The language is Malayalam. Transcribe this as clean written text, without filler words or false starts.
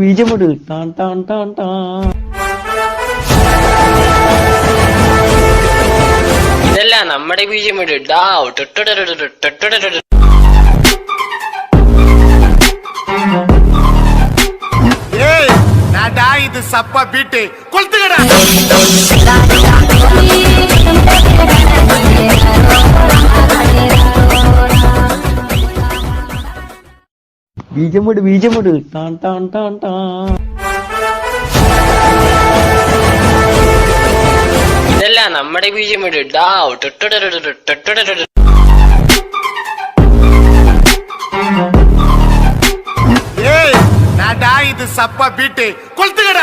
ബീജമിട് ടാൻ ടാൻ ടാൻ ടാൻ. ഇതല്ല നമ്മുടെ ബീജം ഇട് ഡാവ് இது சப்பா பீட்டு கொளுத்துக்கடா. ബീജമിട് ടാൻ ടാൻ ടാൻ ടാൻ. ഇതല്ല നമ്മുടെ ബീജം ഇട് ഡാവ് இது சப்பா பீட்டு கொளுத்துக்கடா.